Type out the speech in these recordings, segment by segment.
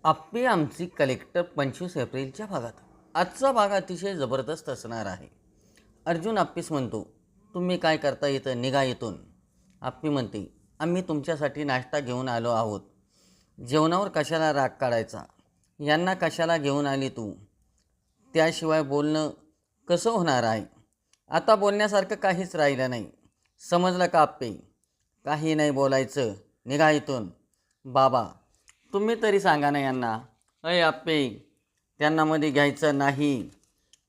आप्पी आमची कलेक्टर 25 एप्रिलच्या भागात. आजचा भाग अतिशय जबरदस्त असणार आहे. अर्जुन आप्पीस म्हणतो, तुम्ही काय करता इथं, निघा इथून. आप्पी म्हणते, आम्ही तुमच्यासाठी नाश्ता घेऊन आलो आहोत. जेवणावर कशाला राग काढायचा, यांना कशाला घेऊन आली तू. त्याशिवाय बोलणं कसं होणार आहे. आता बोलण्यासारखं काहीच राहिलं नाही. समजलं का आप्पी, काही नाही बोलायचं, निघा इथून. बाबा, तुम्ही तरी सांगा ना यांना. अय आप्पे, त्यांना मध्ये घ्यायचं नाही.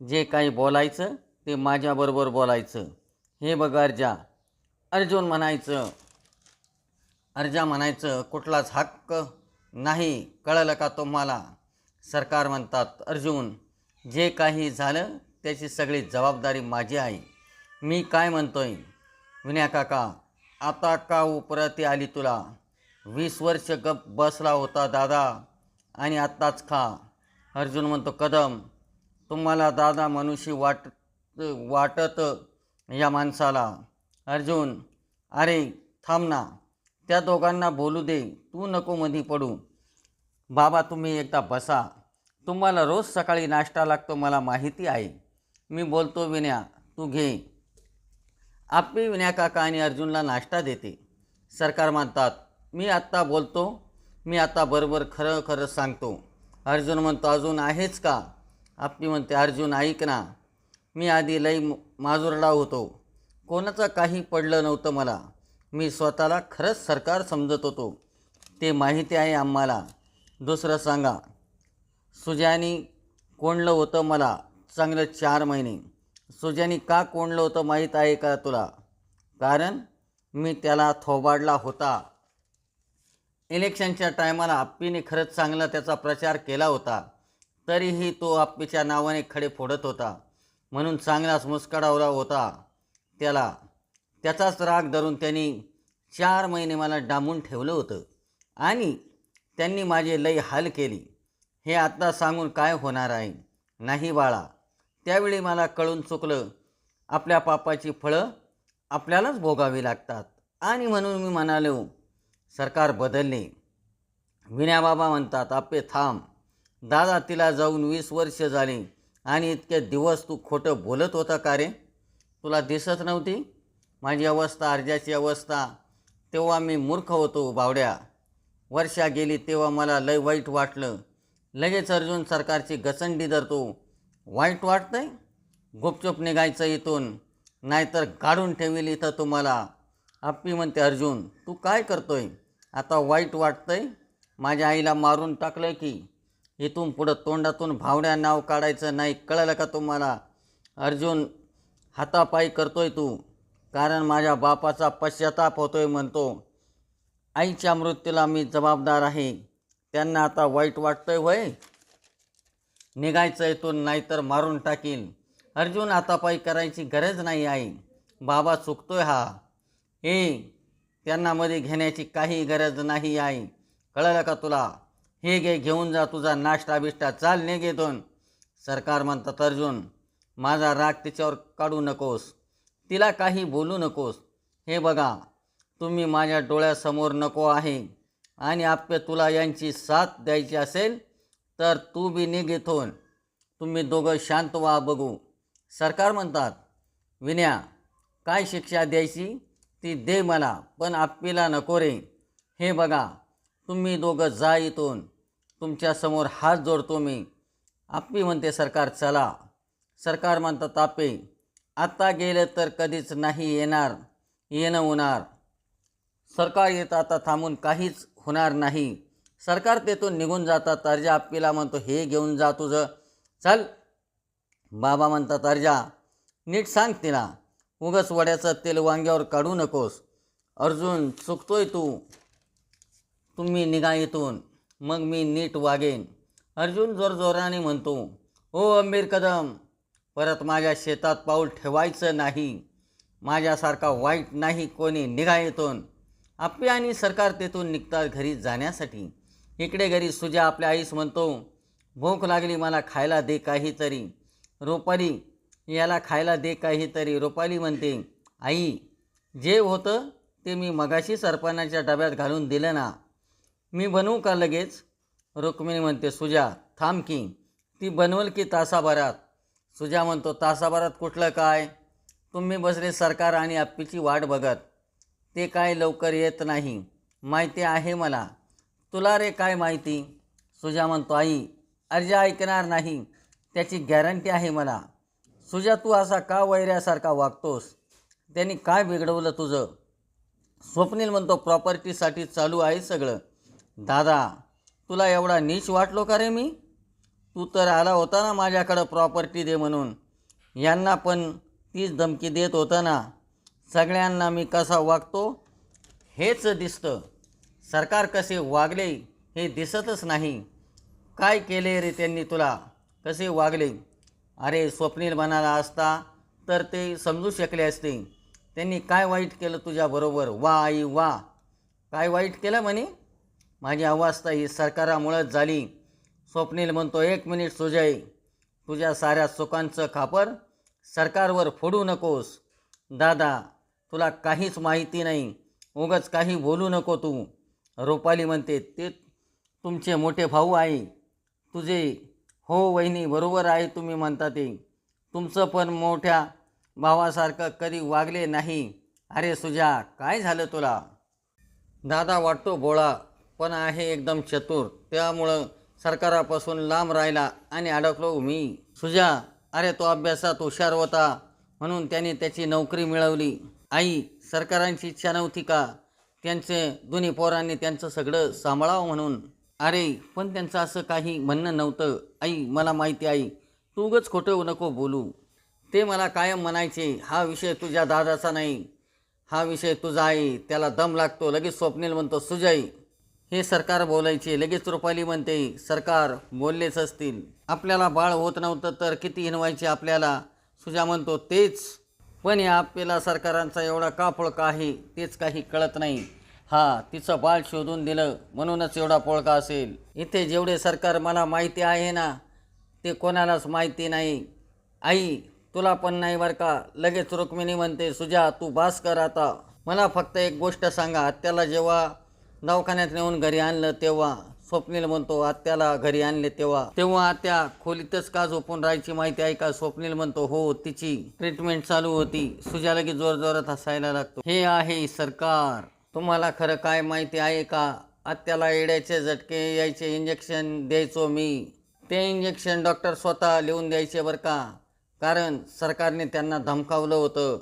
जे काही बोलायचं ते माझ्याबरोबर बोलायचं. हे बघ अर्जा. अर्जुन म्हणायचं. अर्जा म्हणायचं, कुठलाच हक्क नाही, कळलं का तुम्हाला. सरकार म्हणतात, अर्जुन, जे काही झालं त्याची सगळी जबाबदारी माझी आहे. मी काय म्हणतोय, विनया काका, आता का उपरती आली तुला. 20 वर्ष गप बसला होता दादा आणि आत्ताच खा. अर्जुन म्हणतो, कदम, तुम्हाला दादा मनुष्य वाटत या माणसाला. अर्जुन, अरे थांब ना, त्या दोघांना बोलू दे, तू नको मधी पडू. बाबा, तुम्ही एकदा बसा. तुम्हाला रोज सकाळी नाश्ता लागतो मला माहिती आहे. मी बोलतो विनया, तू घे. आप्पी विनया काका आणि अर्जुनला नाश्ता देते. सरकार म्हणतात, मी आत्ता बोलतो, मी आता बरोबर खरं खरं सांगतो. अर्जुन म्हणतो, अजून आहेच का. आप्पी म्हणते, अर्जुन ऐक ना, मी आधी लई माजुरडा होतो. कोणाचं काही पडलं नव्हतं मला. मी स्वतःला खरंच सरकार समजत होतो. ते माहिती आहे आम्हाला. दुसरं सांगा. सुजानी कोंडलं होतं मला चांगलं 4 महिने. सुजानी का कोंडलं होतं माहीत आहे का तुला. कारण मी त्याला थोबाडला होता. इलेक्शनच्या टायमाला आप्पीने खरंच चांगला त्याचा प्रचार केला होता. तरीही तो आप्पीच्या नावाने खडे फोडत होता. म्हणून चांगलाच मुस्कडावला होता त्याला. त्याचाच राग धरून त्यांनी 4 महिने मला डांबून ठेवलं होतं आणि त्यांनी माझे लई हाल केली. हे आत्ता सांगून काय होणार आहे. नाही बाळा, त्यावेळी मला कळून चुकलं. आपल्या पापाची फळं आपल्यालाच भोगावी लागतात आणि म्हणून मी म्हणालो, सरकार बदलले. विनया बाबा म्हणतात, आप्पे थांब. दादा, तिला जाऊन 20 वर्ष झाली आणि इतके दिवस तू खोटं बोलत होता का रे. तुला दिसत नव्हती माझी अवस्था, अर्जाची अवस्था. तेव्हा मी मूर्ख होतो बावड्या. वर्षा गेली तेव्हा मला लय वाईट वाटलं. लगेच अर्जुन सरकारची गचंडी धरतो. वाईट वाटतंय, गुपचूप निघायचं इथून, नाहीतर काढून ठेवील इथं तुम्हाला. आप्पी म्हणते, अर्जुन तू काय करतोय. आता वाईट वाटतंय. माझ्या आईला मारून टाकलं की. इथून पुढं तोंडातून भावड्या नाव काढायचं नाही, कळलं का तुम्हाला. अर्जुन हातापायी करतोय तू, कारण माझ्या बापाचा पश्चाताप होतोय म्हणतो. आईच्या मृत्यूला मी जबाबदार आहे. त्यांना आता वाईट वाटतंय वय. निघायचं इथून, नाहीतर मारून टाकील. अर्जुन हातापायी करायची गरज नाही आहे. बाबा चुकतोय हा. त्यांना मध्ये घेण्याची काही गरज नाही आहे, कळलं का तुला. हे घे, घेऊन जा तुझा नाश्ता बिष्टा, चाल ने घेतून. सरकार म्हणतात, अर्जुन माझा राग तिच्यावर काढू नकोस, तिला काही बोलू नकोस. हे बघा, तुम्ही माझ्या डोळ्यासमोर नको आहे आणि आप्पे तुला यांची साथ द्यायची असेल तर तू बी निघ इथून. तुम्ही दोघं शांत व्हा बघू. सरकार म्हणतात, विनया काय शिक्षा द्यायची ती दे मला, पण आप्पीला नको रे. हे बघा, तुम्ही दोघं जा इथून. तुमच्यासमोर हात जोडतो मी. आप्पी म्हणते, सरकार चला. सरकार म्हणतात, आप्पे आता गेलं तर कधीच नाही येणं होणार. सरकार येतं आता थांबून काहीच होणार नाही. सरकार तेथून निघून जातात. अर्जा आप्पीला म्हणतो, हे घेऊन जा तुझं, चल. बाबा म्हणतात, अर्जा नीट सांग तिला, उगच वड्याचं तेल वांग्यावर काढू नकोस. अर्जुन चुकतोय तू, तुम्ही निघा इथून, मग मी नीट वागेन. अर्जुन जोरजोराने म्हणतो, ओ अंबीर कदम, परत माझ्या शेतात पाऊल ठेवायचं नाही. माझ्यासारखा वाईट नाही कोणी, निघा इथून. आप्पी आणि सरकार तेथून निघतात घरी जाण्यासाठी. इकडे घरी सुजा आपल्या आईस म्हणतो, भूक लागली, मला खायला दे काहीतरी. रुपाली, याला खायला दे काहीतरी. रुपाली म्हणते, आई जे होतं ते मी मगाशी सरपणाच्या डब्यात घालून दिलं ना, मी बनवू का लगेच. रुक्मिणी म्हणते सुजा थांब की, ती बनवल की तासाभरात. सुजा म्हणतो तासाभरात कुठलं काय, तुम्ही बसले सरकार आणि आप्पीची वाट बघत, ते काय लवकर येत नाही, माहिती आहे मला. तुला रे काय माहिती. सुजा म्हणतो आई अर्जा ऐकणार नाही, त्याची गॅरंटी आहे मला. सुजा तू असा का वैऱ्यासारखा वागतोस, त्यांनी काय बिघडवलं तुझं. स्वप्नील म्हणतो प्रॉपर्टीसाठी चालू आहे सगळं. दादा तुला एवढा नीच वाटलो का रे मी. तू तर आला होता ना माझ्याकडं प्रॉपर्टी दे म्हणून, यांना पण तीच धमकी देत होता ना. सगळ्यांना मी कसा वागतो हेच दिसतं, सरकार कसे वागले हे दिसतच नाही. काय केले रे त्यांनी तुला, कसे वागले. अरे स्वप्नील म्हणाला असता तर ते समजू शकले असते, त्यांनी काय वाईट केलं तुझ्याबरोबर. वा आई वा, काय वाईट केलं म्हणे. माझी अवस्था ही सरकारामुळंच झाली. स्वप्नील म्हणतो 1 मिनिट सुजय, तुझ्या साऱ्या सुखांचं खापर सरकारवर फोडू नकोस. दादा तुला काहीच माहिती नाही, उगाच काही बोलू नको तू. रुपाली म्हणते ते तुमचे मोठे भाऊ आहे. तुझे हो वहिनी बरोबर आहे तुम्ही म्हणता ते, तुमचं पण मोठ्या भावासारखं कधी वागले नाही. अरे सुजा काय झालं तुला. दादा वाटतो भोळा पण आहे एकदम चतुर, त्यामुळं सरकारापासून लांब राहिला आणि अडकलो मी. सुजा अरे तो अभ्यासात हुशार होता म्हणून त्याने त्याची नोकरी मिळवली. आई सरकारांची इच्छा नव्हती का त्यांचे दोन्ही पोरांनी त्यांचं सगळं सांभाळावं म्हणून. अरे पण त्यांचं असं काही म्हणणं नव्हतं. आई मला माहिती आहे, तू उगाच खोटं नको बोलू. ते मला कायम म्हणायचे हा विषय तुझ्या दादाचा नाही, हा विषय तुझा आहे, त्याला दम लागतो. लगेच स्वप्नील म्हणतो सुजय हे सरकार बोलायचे. लगेच रुपाली म्हणते सरकार बोललेच असतील, आपल्याला बाळ होत नव्हतं तर किती हिनवायचे आपल्याला. सुजा म्हणतो तेच, पण या आप्पेला सरकारांचा एवढा का पोळका आहे तेच काही कळत नाही. हा तिचं बाळ शोधून दिलं म्हणूनच एवढा पोळका असेल. इथे जेवढे सरकार मला माहिती आहे ना ते कोणालाच माहिती नाही. आई तुला पण नाही बरं का. लगेच रुक्मिणी म्हणते सुजा तू बास कर आता, मला फक्त एक गोष्ट सांगा, आत्याला जेव्हा दवाखान्यात नेऊन घरी आणलं तेव्हा. स्वप्नील म्हणतो आत्याला घरी आणले तेव्हा आत्या खोलीतच का झोपून राहायची माहिती आहे का. स्वप्नील म्हणतो हो तिची ट्रीटमेंट चालू होती. सुजा लगेच जोरजोरात हसायला लागतो. हे आहे सरकार, तुम्हाला खरं काय माहिती आहे का. आत्याला एड्याचे झटके यायचे इंजेक्शन द्यायचो मी, ते इंजेक्शन डॉक्टर स्वतः लिहून द्यायचे बरं का, कारण सरकारने त्यांना धमकावलं होतं.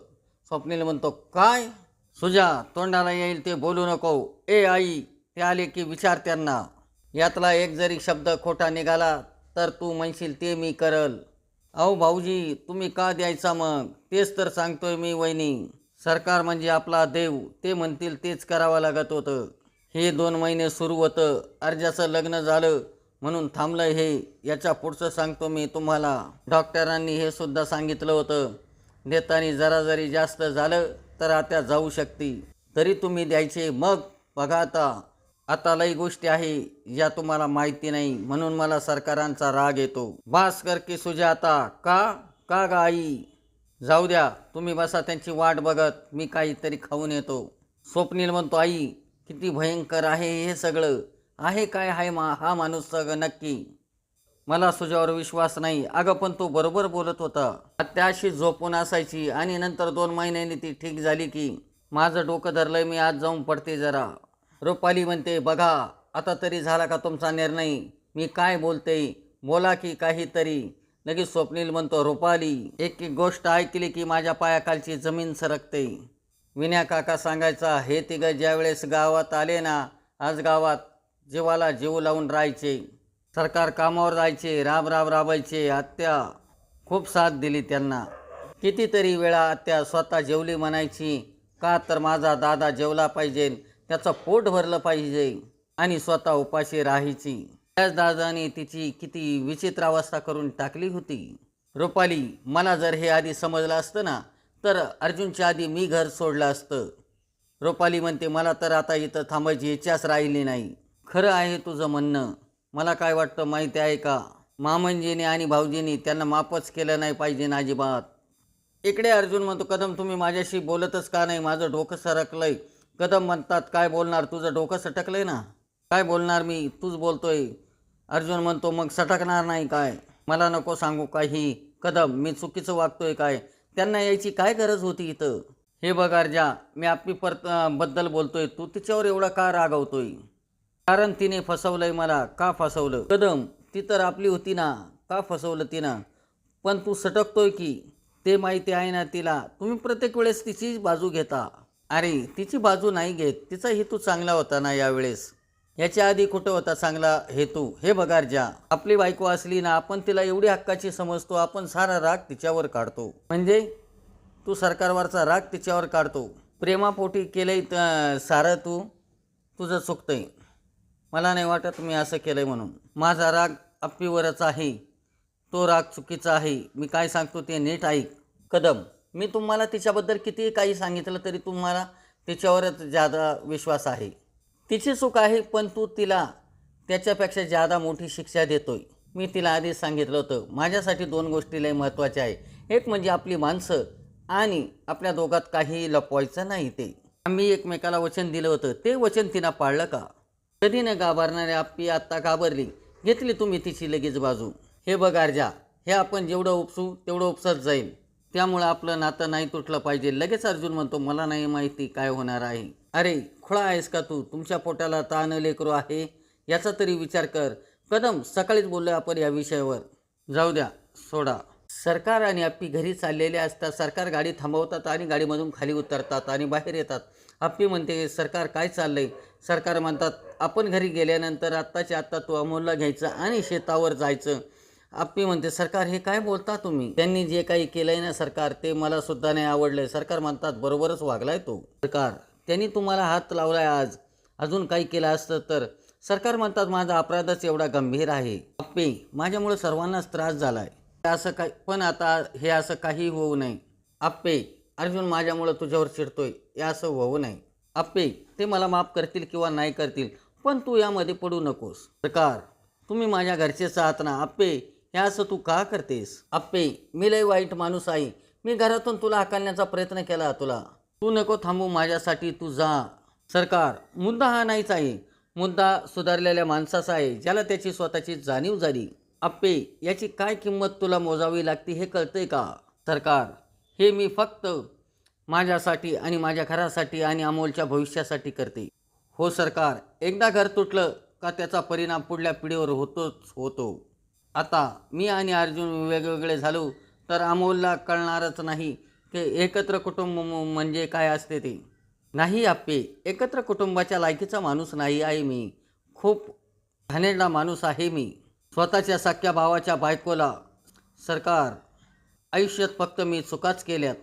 स्वप्नील म्हणतो काय. सुजा तोंडाला येईल ते बोलू नको. ए आई ते आले की विचार त्यांना, यातला एक जरी शब्द खोटा निघाला तर तू म्हणशील ते मी करल. अहो भाऊजी तुम्ही का द्यायचा मग, तेच तर सांगतोय मी वहिनी. सरकार म्हणजे आपला देव, ते म्हणतील तेच करावं लागत होतं. हे 2 महिने सुरू होतं, अर्जाचं लग्न झालं म्हणून थांबलं हे. याच्या पुढचं सांगतो मी तुम्हाला. डॉक्टरांनी हे सुद्धा सांगितलं होतं, देताना जरा जरी जास्त झालं तर आत्या जाऊ शकते, तरी तुम्ही द्यायचे. मग बघा आता लई गोष्टी आहे ज्या तुम्हाला माहिती नाही म्हणून मला सरकारांचा राग येतो. बास कर की सुजा आता. का गा आई. जाऊ द्या तुम्ही बसा त्यांची वाट बघत, मी काहीतरी खाऊन येतो. स्वप्नील म्हणतो आई किती भयंकर आहे हे सगळं. आहे काय आहे हा माणूस सगळं नक्की. मला सुजावर विश्वास नाही. अगं पण तू बरोबर बोलत होता. त्याशी झोपून असायची आणि नंतर 2 महिन्यांनी ती ठीक झाली की. माझं डोकं धरलंय मी, आज जाऊन पडते जरा. रुपाली म्हणते बघा आता तरी झाला का तुमचा निर्णय, मी काय बोलते बोला की काहीतरी. लगेच स्वप्नील म्हणतो रुपाली एक गोष्ट ऐकली की माझ्या पायाखालची जमीन सरकते. विनया काका सांगायचा हे तिघं ज्यावेळेस गावात आले ना, आज गावात जीवाला जीव लावून राहायचे. सरकार कामावर जायचे, राबायचे. आत्या खूप साथ दिली त्यांना. कितीतरी वेळा आत्या स्वतः जेवली म्हणायची, का तर माझा दादा जेवला पाहिजे, त्याचं पोट भरलं पाहिजे, आणि स्वतः उपाशी राहायची. त्याच दादाने तिची किती विचित्र अवस्था करून टाकली होती. रुपाली मला जर हे आधी समजलं असतं ना तर अर्जुनच्या आधी मी घर सोडलं असतं. रुपाली म्हणते मला तर आता इथं थांबायची इच्छाच राहिली नाही. खरं आहे तुझं म्हणणं. मला काय वाटतं माहिती आहे का, मामंजीने आणि भाऊजींनी त्यांना माफच केलं नाही पाहिजे ना अजिबात. इकडे अर्जुन म्हणतो कदम तुम्ही माझ्याशी बोलतच का नाही, माझं डोकं सरकलंय. कदम म्हणतात काय बोलणार, तुझं डोकं सटकलंय ना, काय बोलणार मी, तूच बोलतोय. अर्जुन म्हणतो मग सटकणार नाही काय? मला नको सांगू काही. कदम, मी चुकीचं वागतोय काय? त्यांना यायची काय गरज होती इथं? हे बघ अर्जा, मी आप्पी बद्दल बोलतोय, तू तिच्यावर एवढा का रागावतोय? कारण तिने फसवलंय मला. का फसवलं? कदम, ती तर आपली होती ना, का फसवलं तिनं? पण तू सटकतोय की, ते माहिती आहे ना तिला. तुम्ही प्रत्येक वेळेस तिची बाजू घेता. अरे तिची बाजू नाही घेत, तिचा हेतू चांगला होता ना यावेळेस. याच्या आधी कुठं होता चांगला हेतू? हे बघा अर्जा, आपली बायको असली ना, आपण तिला एवढी हक्काची समजतो, आपण सारा राग तिच्यावर काढतो. म्हणजे तू सरकारवरचा राग तिच्यावर काढतो. प्रेमापोटी केलंय सारं तुझं चुकतंय. मला नाही वाटत मी असं केलंय म्हणून. माझा राग अप्पीवरच आहे. तो राग चुकीचा आहे. मी काय सांगतो ते नीट ऐक. कदम, मी तुम्हाला तिच्याबद्दल कितीही काही सांगितलं तरी तुम्हाला तिच्यावरच जादा विश्वास आहे. तिची चूक आहे, पण तू तिला त्याच्यापेक्षा जादा मोठी शिक्षा देतोय. मी तिला आधीच सांगितलं होतं, माझ्यासाठी 2 गोष्टी लय महत्त्वाच्या आहे. एक म्हणजे आपली माणसं आणि आपल्या दोघात काही लपवायचं नाही ते. आम्ही एकमेकाला वचन दिलं होतं, ते वचन तिनं पाळलं का? कधी न घाबरणारी आप्पी आत्ता घाबरली. घेतली तुम्ही तिची लगेच बाजू. हे बघ अर्जा, हे आपण जेवढं उपसू तेवढं उपसत जाईल. त्यामुळं आपलं नातं नाही तुटलं पाहिजे. लगेच अर्जुन म्हणतो, मला नाही माहिती काय होणार आहे. अरे खुळा आहेस का तू? तुमच्या पोटाला ताण लेकरू आहे, याचा तरी विचार कर. कदम, सकाळीच बोललो आपण या विषयावर. जाऊ द्या, सोडा. सरकार आणि आप्पी घरी चाललेले असतात. सरकार गाडी थांबवतात आणि गाडीमधून खाली उतरतात आणि बाहेर येतात. आप्पी म्हणते, सरकार काय चाललंय? सरकार म्हणतात, आपण घरी गेल्यानंतर आत्ताच्या आत्ता तू अमोलला घ्यायचं आणि शेतावर जायचं. आप्पी म्हणते, सरकार हे काय बोलता तुम्ही? त्यांनी जे काही केलंय ना सरकार, ते मला सुद्धा नाही आवडलंय. सरकार म्हणतात, बरोबरच वागलाय तो. सरकार, त्यांनी तुम्हाला हात लावलाय, आज अजून काही केलं असतं तर? सरकार म्हणतात, माझा अपराधच एवढा गंभीर आहे. आप्पी, माझ्यामुळे सर्वांनाच त्रास झालाय. असं काही पण आता हे असं काही होऊ नये. आप्पे, अर्जुन माझ्यामुळं तुझ्यावर चिडतोय, हे असं होऊ नये. आप्पे, ते मला माफ करतील किंवा नाही करतील, पण तू यामध्ये पडू नकोस. सरकार, तुम्ही माझ्या घरचेच आहात ना. आप्पे, हे असं तू का करतेस? आप्पे, मी लय वाईट माणूस आहे. मी घरातून तुला हाकलण्याचा प्रयत्न केला. तू नको थांबू माझ्यासाठी, तू जा. सरकार, मुद्दा हा नाहीच आहे. मुद्दा सुधारलेल्या माणसाचा आहे, ज्याला त्याची स्वतःची जाणीव झाली. आप्पे, याची काय किंमत तुला मोजावी लागते हे कळतंय का? सरकार, हे मी फक्त माझ्यासाठी आणि माझ्या घरासाठी आणि अमोलच्या भविष्यासाठी करते. हो सरकार, एकदा घर तुटलं का त्याचा परिणाम पुढल्या पिढीवर होतोच होतो. आता मी आणि अर्जुन वेगवेगळे झालो तर अमोलला कळणारच नाही की एकत्र कुटुंब म्हणजे काय असते ते. नाही आप्पे, एकत्र कुटुंबाच्या लायकीचा माणूस नाही आहे मी. खूप घाणेरडा माणूस आहे मी. स्वतःच्या सख्या भावाच्या बायकोला. सरकार, आयुष्यात फक्त मी चुकाच केल्यात.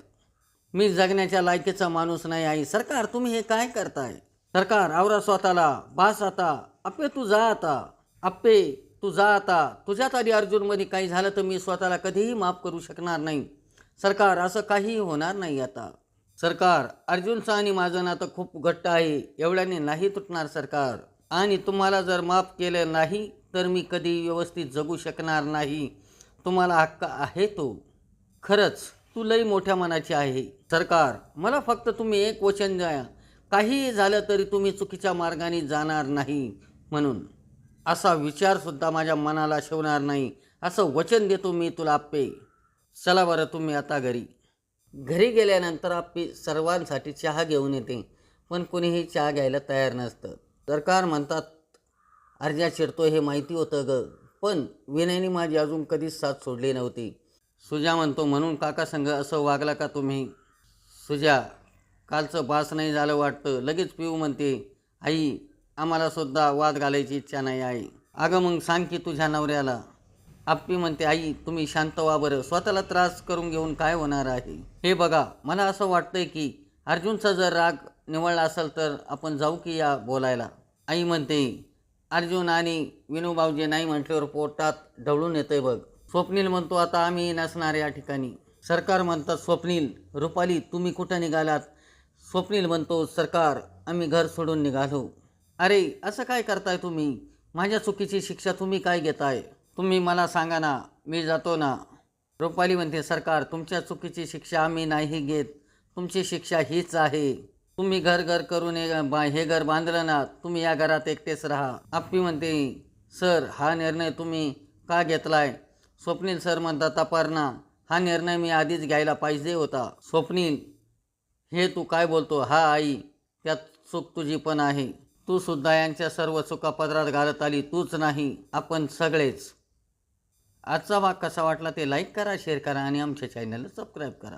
मी जगण्याच्या लायकीचा माणूस नाही आहे. सरकार, तुम्ही हे काय करताय? सरकार, आवरा स्वतःला, बास आता. आप्पे तू जा आता. आप्पे तू जा आता. तुझ्यात आधी अर्जुनमध्ये काही झालं तर मी स्वतःला कधीही माफ करू शकणार नाही. सरकार, असं काहीही होणार नाही आता. सरकार, अर्जुनचं आणि माझं नातं खूप घट्ट आहे, एवढ्याने नाही तुटणार सरकार. आणि तुम्हाला जर माफ केलं नाही तर मी कधी व्यवस्थित जगू शकणार नाही. तुम्हाला हक्क आहे तो. खरंच तू लई मोठ्या मनाची आहे. सरकार, मला फक्त तुम्ही एक वचन द्या, काहीही झालं तरी तुम्ही चुकीच्या मार्गाने जाणार नाही म्हणून. असा विचारसुद्धा माझ्या मनाला शिवणार नाही, असं वचन देतो मी तुला आप्पे. चला बरं तुम्ही आता घरी. घरी गेल्यानंतर आप्पी सर्वांसाठी चहा घेऊन येते, पण कोणीही चहा घ्यायला तयार नसतं. सरकार म्हणतात, अर्जा चिडतोय हे माहिती होतं ग, पण विनयने माझी अजून कधीच साथ सोडली नव्हती. सुजा म्हणतो, म्हणून काका संग असं वागला का तुम्ही? सुजा, कालचं बास नाही झालं वाटतं. लगेच पिऊ म्हणते, आई आम्हाला सुद्धा वाद घालायची इच्छा नाही आहे. अगं मग सांग की तुझ्या नवऱ्याला. आप्पी म्हणते, आई तुम्ही शांत व्हा बरं, स्वतःला त्रास करून घेऊन काय होणार आहे? हे बघा, मला असं वाटतंय की अर्जुनचा जर राग निवळला असेल तर आपण जाऊ की या बोलायला. आई म्हणते, अर्जुन आणि विनोबावजी नाही म्हटल्यावर पोटात ढवळून येतंय बघ. स्वप्नील म्हणतो, आता आम्ही नसणार या ठिकाणी. सरकार म्हणतात, स्वप्नील, रुपाली तुम्ही कुठं निघालात? स्वप्नील म्हणतो, सरकार आम्ही घर सोडून निघालो. अरे असं काय करताय तुम्ही? माझ्या चुकीची शिक्षा तुम्ही काय घेताय? तुम्ही मला सांगा ना, मी जातो ना. रुपाली म्हणते, सरकार तुमच्या चुकीची शिक्षा आम्ही नाही घेत, तुमची शिक्षा हीच आहे. तुम्ही घर करून हे घर बांधलं ना, तुम्ही या घरात एकटेच राहा. आप्पी म्हणते, सर हा निर्णय तुम्ही का घेतलाय? स्वप्नील सर म्हणतात अपर्णा हा निर्णय मी आधीच घ्यायला पाहिजे होता. स्वप्नील हे तू काय बोलतो? हा आई त्यात चूक तुझी पण आहे. तू सुद्धा यांच्या सर्व चुका पदरात घालत आली. तूच नाही आपण सगळेच. आजचा भाग कसा वाटला ते लाईक करा, शेअर करा आणि आमच्या चॅनलला सबस्क्राईब करा.